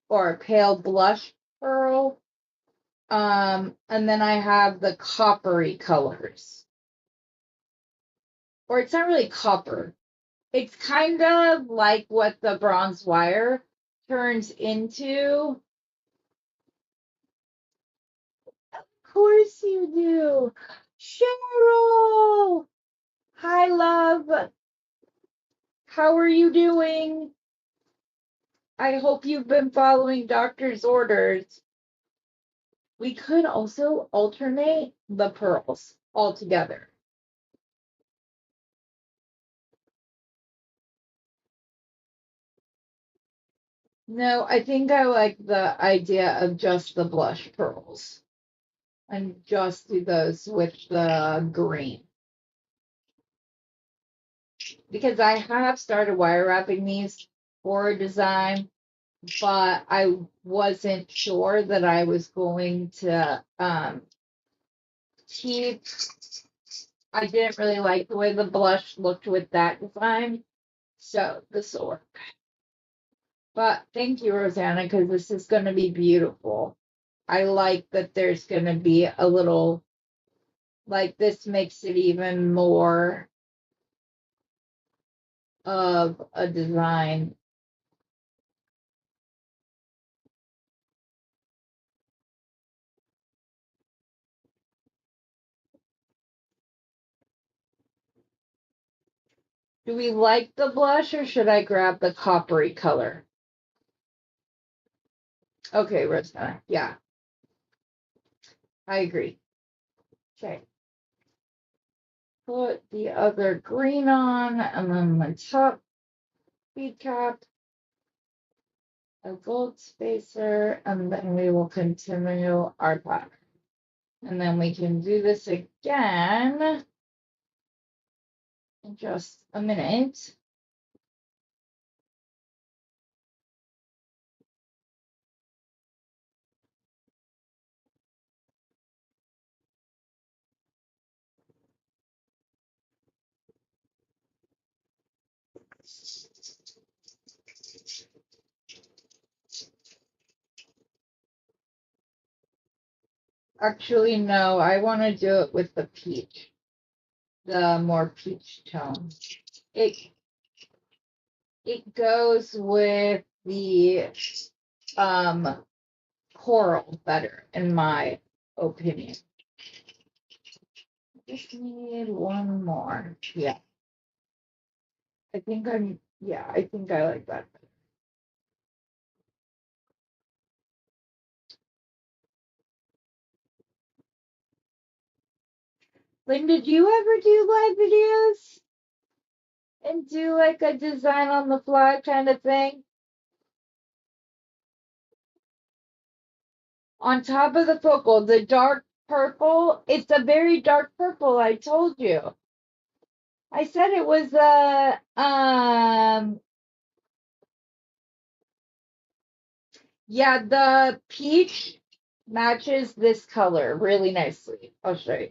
or pale blush pearl. And then I have the coppery colors. Or it's not really copper. It's kind of like what the bronze wire turns into. Of course you do. Cheryl! Hi, love. How are you doing? I hope you've been following doctor's orders. We could also alternate the pearls altogether. No, I think I like the idea of just the blush pearls and just do those with the green. Because I have started wire wrapping these for a design, but I wasn't sure that I was going to keep. I didn't really like the way the blush looked with that design, so this will work. But thank you, Rosanna, because this is going to be beautiful. I like that there's going to be a little, like, this makes it even more of a design. Do we like the blush or should I grab the coppery color? Okay, Rosanna. Yeah, I agree. Okay. Put the other green on and then the top bead cap, a gold spacer, and then we will continue our pattern. And then we can do this again in just a minute. Actually, no, I want to do it with the peach, the more peach tone. It goes with the coral better, in my opinion. Just need one more. Yeah. I think I like that. Lynn, did you ever do live videos and do like a design on the fly kind of thing? On top of the focal, the dark purple, it's a very dark purple, I told you. I said it was yeah, the peach matches this color really nicely. I'll show you.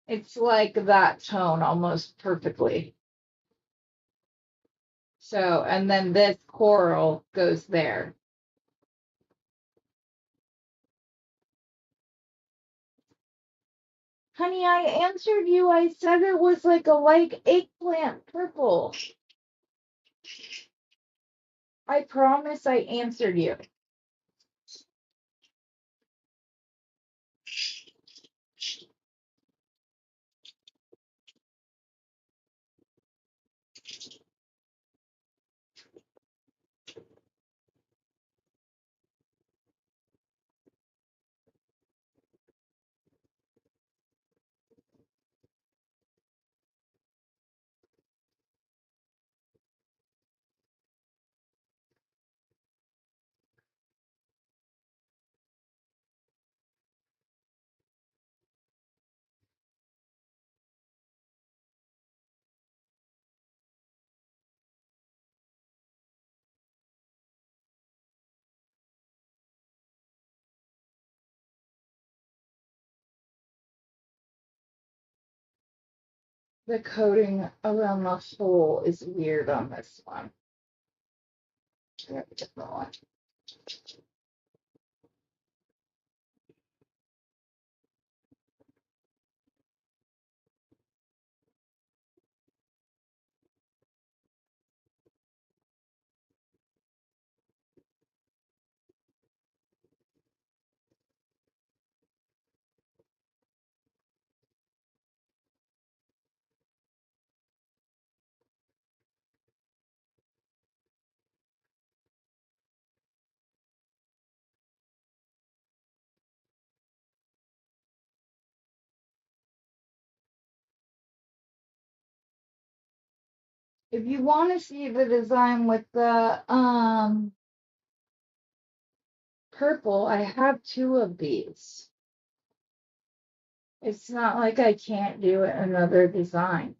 It's like that tone almost perfectly. So, and then this coral goes there. Honey, I answered you. I said it was like a light eggplant purple. I promise I answered you. The coating around the hole is weird on this one. I have a different one. If you want to see the design with the purple, I have two of these. It's not like I can't do another design.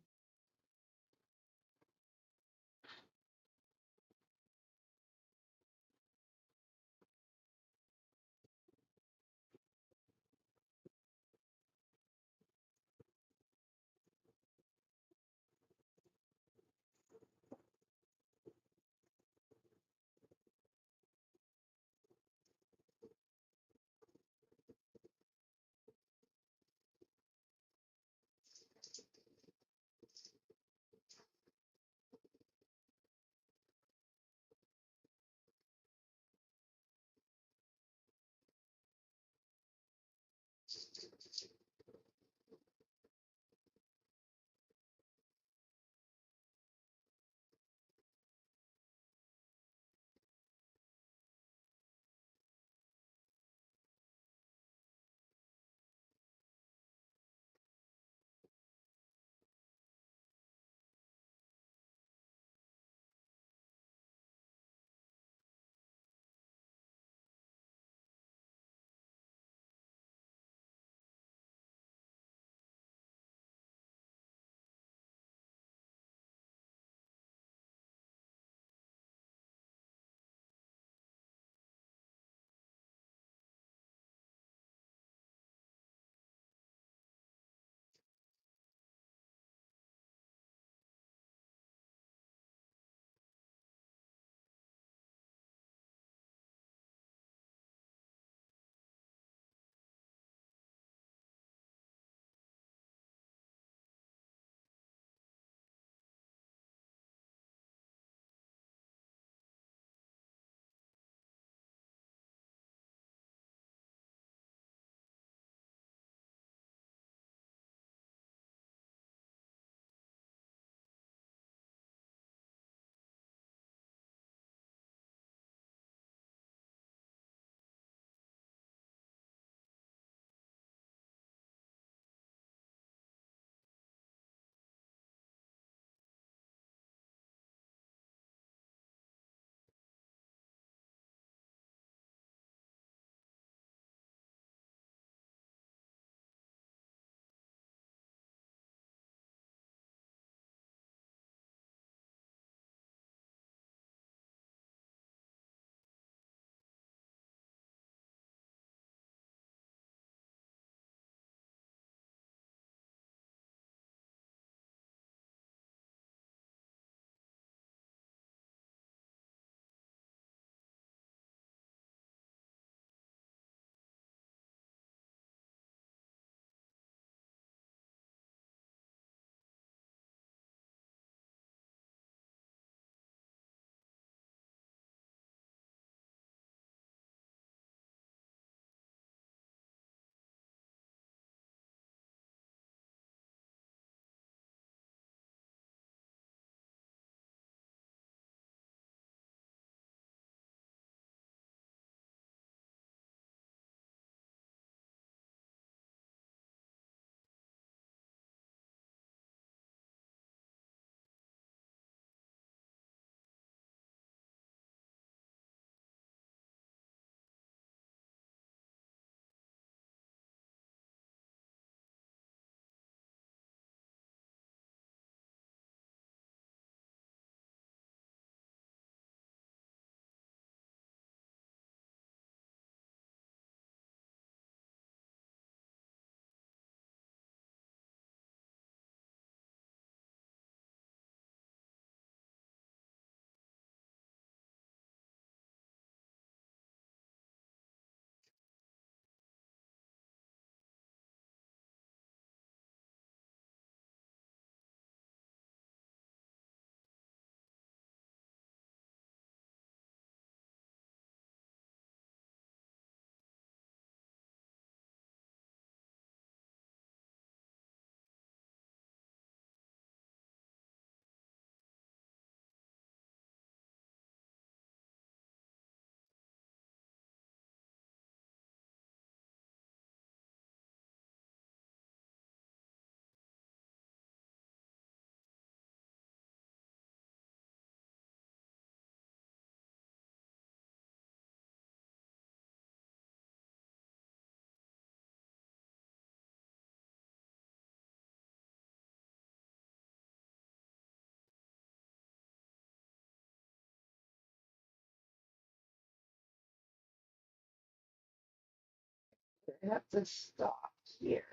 I have to stop here.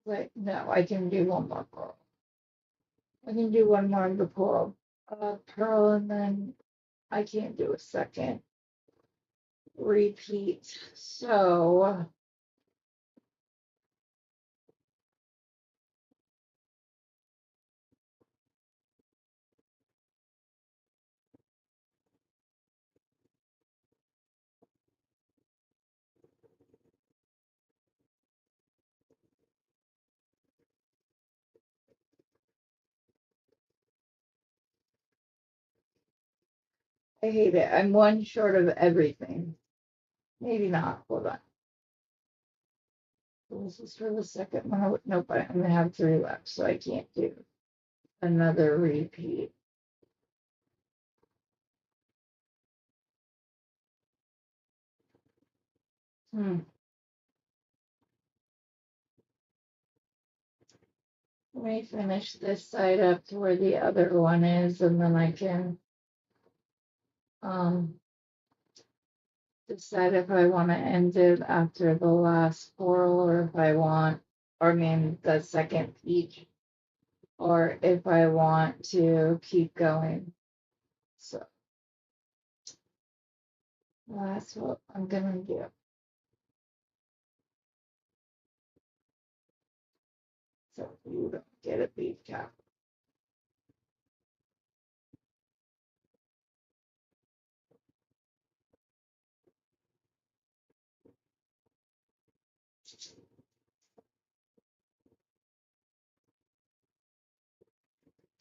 Wait, no, I can do one more pearl. I can do one more of the pearl, and then I can't do a second repeat. So I hate it. I'm one short of everything. Maybe not. Hold on. This is for the second one. Nope, I'm gonna have three left, so I can't do another repeat. Let me finish this side up to where the other one is, and then I can um decide if I want to end it after the last coral, or if I want, or I mean the second peach, or if I want to keep going. So that's what I'm gonna do. So you don't get a bead cap.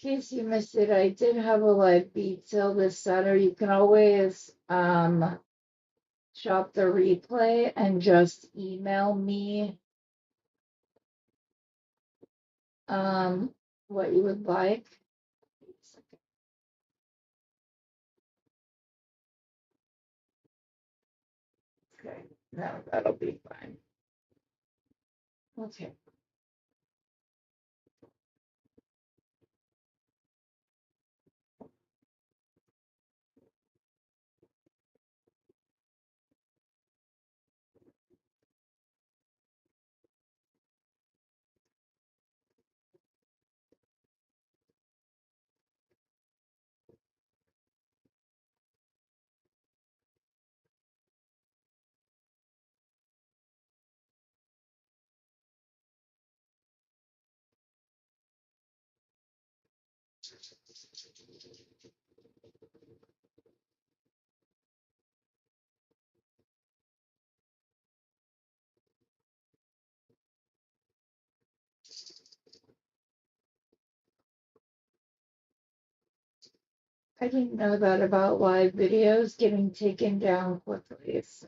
In case you missed it, I did have a live bead sale this Saturday. You can always shop the replay and just email me what you would like. Okay, no, that'll be fine. Okay. I didn't know that about live videos getting taken down quickly, so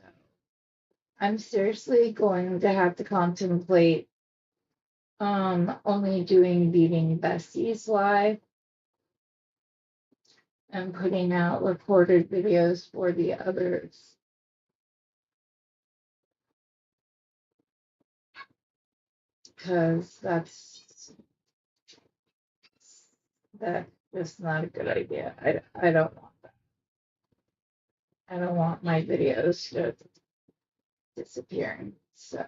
I'm seriously going to have to contemplate only doing Beading Besties live and putting out recorded videos for the others. Because that's just not a good idea. I don't want that. I don't want my videos to disappearing. So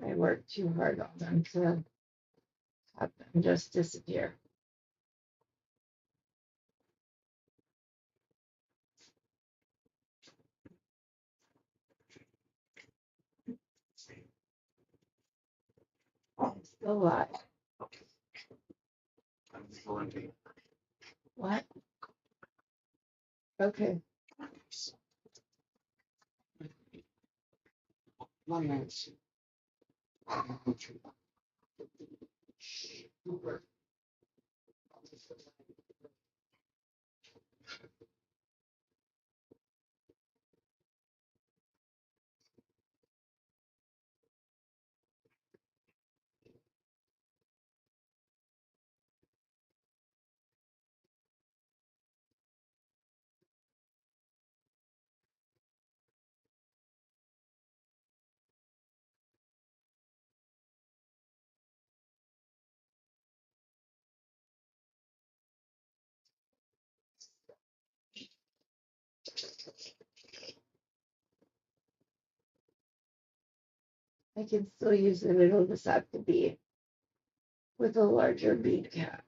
I work too hard on them to have them just disappear. I'm still alive. What? Okay. 1 minute. I can still use it. It'll just have to be with a larger bead cap.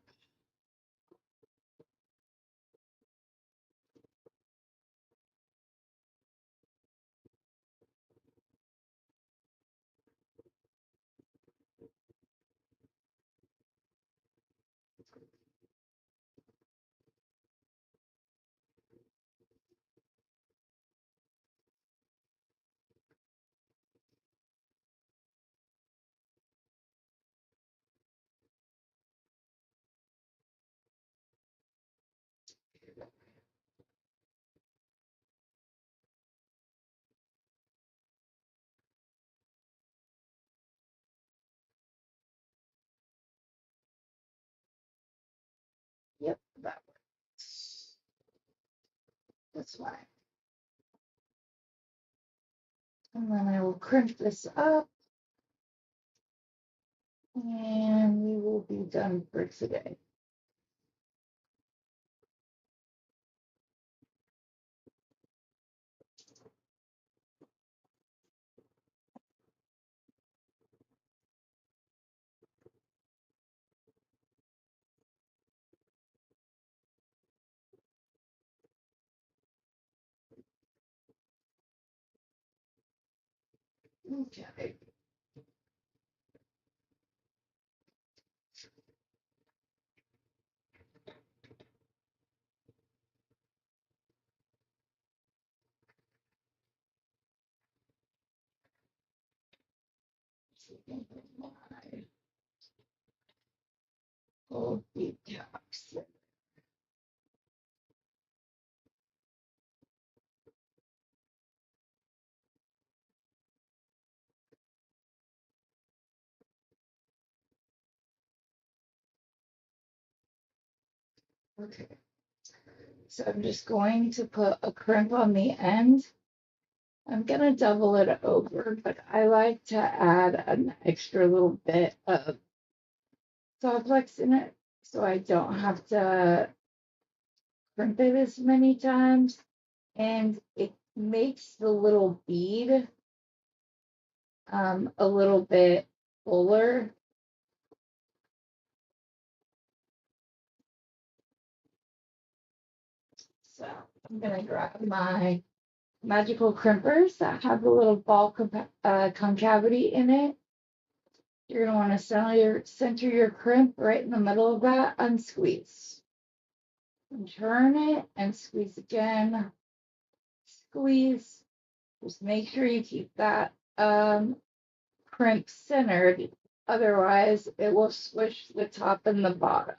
Yep, that works. That's fine. And then I will crimp this up and we will be done for today. Okay. My old bead caps. Okay. So I'm just going to put a crimp on the end. I'm gonna double it over, but I like to add an extra little bit of Sawflex in it so I don't have to crimp it as many times. And it makes the little bead a little bit fuller. So I'm gonna grab my magical crimpers that have a little ball concavity in it. You're gonna want to center your crimp right in the middle of that and squeeze. And turn it and squeeze again. Squeeze. Just make sure you keep that crimp centered. Otherwise, it will squish the top and the bottom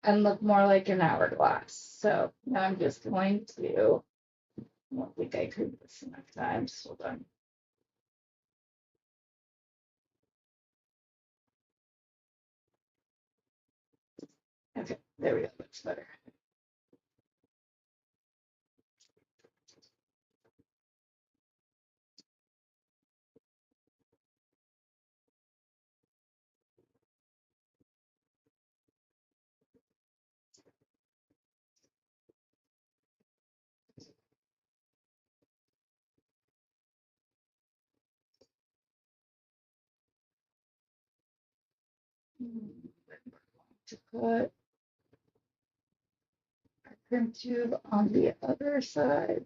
and look more like an hourglass. So now I'm just going to, I don't think I could this enough times. Hold on. Okay, there we go. Looks better. To put our crimp tube on the other side.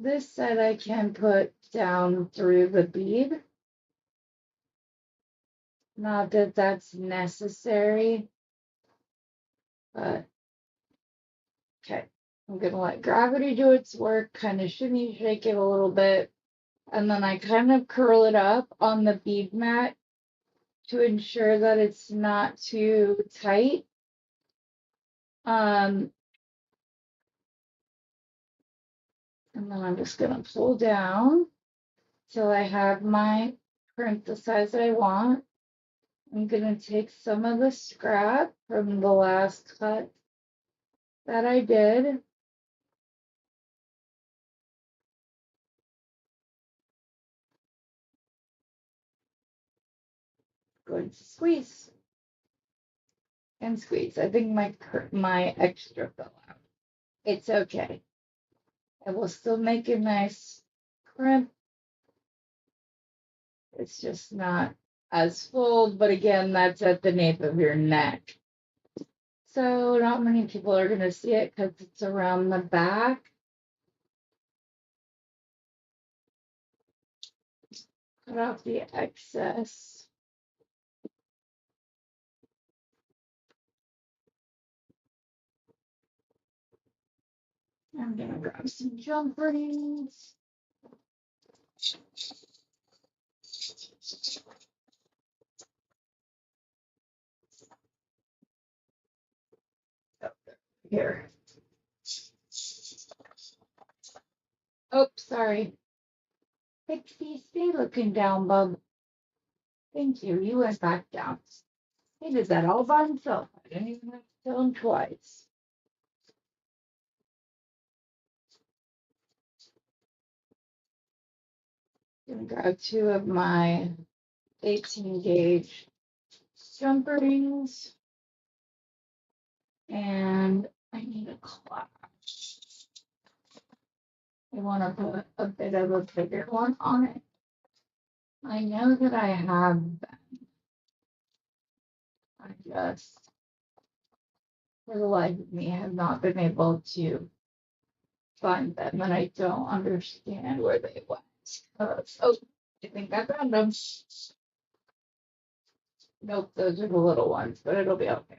This side I can put down through the bead. Not that that's necessary, but okay. I'm gonna let gravity do its work, kind of shimmy, shake it a little bit, and then I kind of curl it up on the bead mat to ensure that it's not too tight. And then I'm just gonna pull down till I have my print the size that I want. I'm gonna take some of the scrap from the last cut that I did. Going to squeeze and squeeze. I think my extra fell out. It's okay. It will still make a nice crimp. It's just not as full, but again, that's at the nape of your neck. So not many people are going to see it because it's around the back. Cut off the excess. I'm going to grab some jump rings. Here. Oh, sorry. Pixie, stay looking down, bub. Thank you. You went back down. He did that all by himself. I didn't even have to tell him twice. I'm gonna grab two of my 18 gauge jump rings. And I need a clasp. I want to put a bit of a bigger one on it. I know that I have them. I just, for the life of me, have not been able to find them, and I don't understand where they went. Oh, I think I found them. Nope, those are the little ones, but it'll be okay.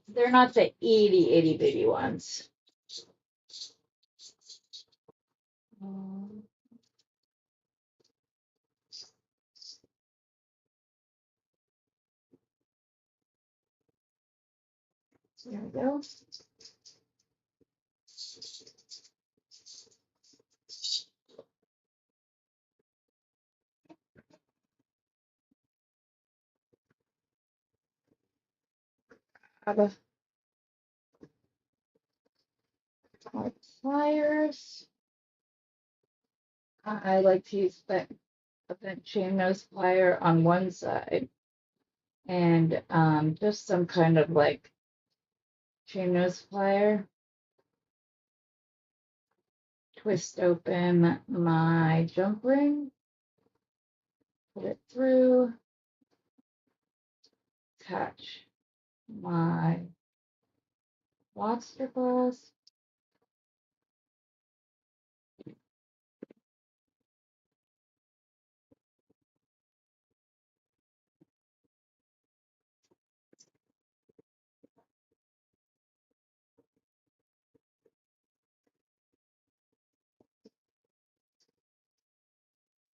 They're not the itty bitty ones. There we go. Grab my pliers. I like to use a bent chain nose plier on one side and just some kind of like chain nose plier. Twist open my jump ring, put it through, attach my lobster claws.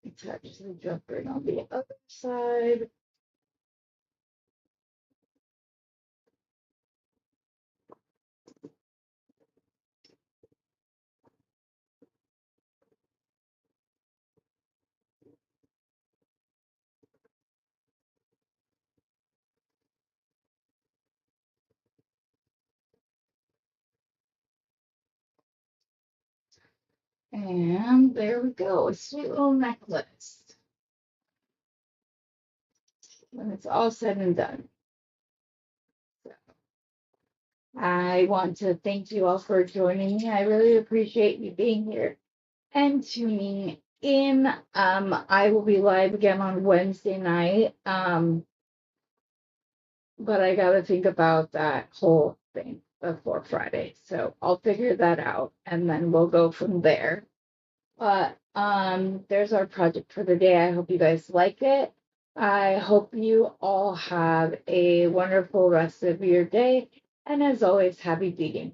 Attach the jump ring on the other side. And there we go, a sweet little necklace. When it's all said and done. So, I want to thank you all for joining me. I really appreciate you being here and tuning in. I will be live again on Wednesday night. But I gotta think about that whole thing before Friday. So I'll figure that out and then we'll go from there. But there's our project for the day. I hope you guys like it. I hope you all have a wonderful rest of your day. And as always, happy beading.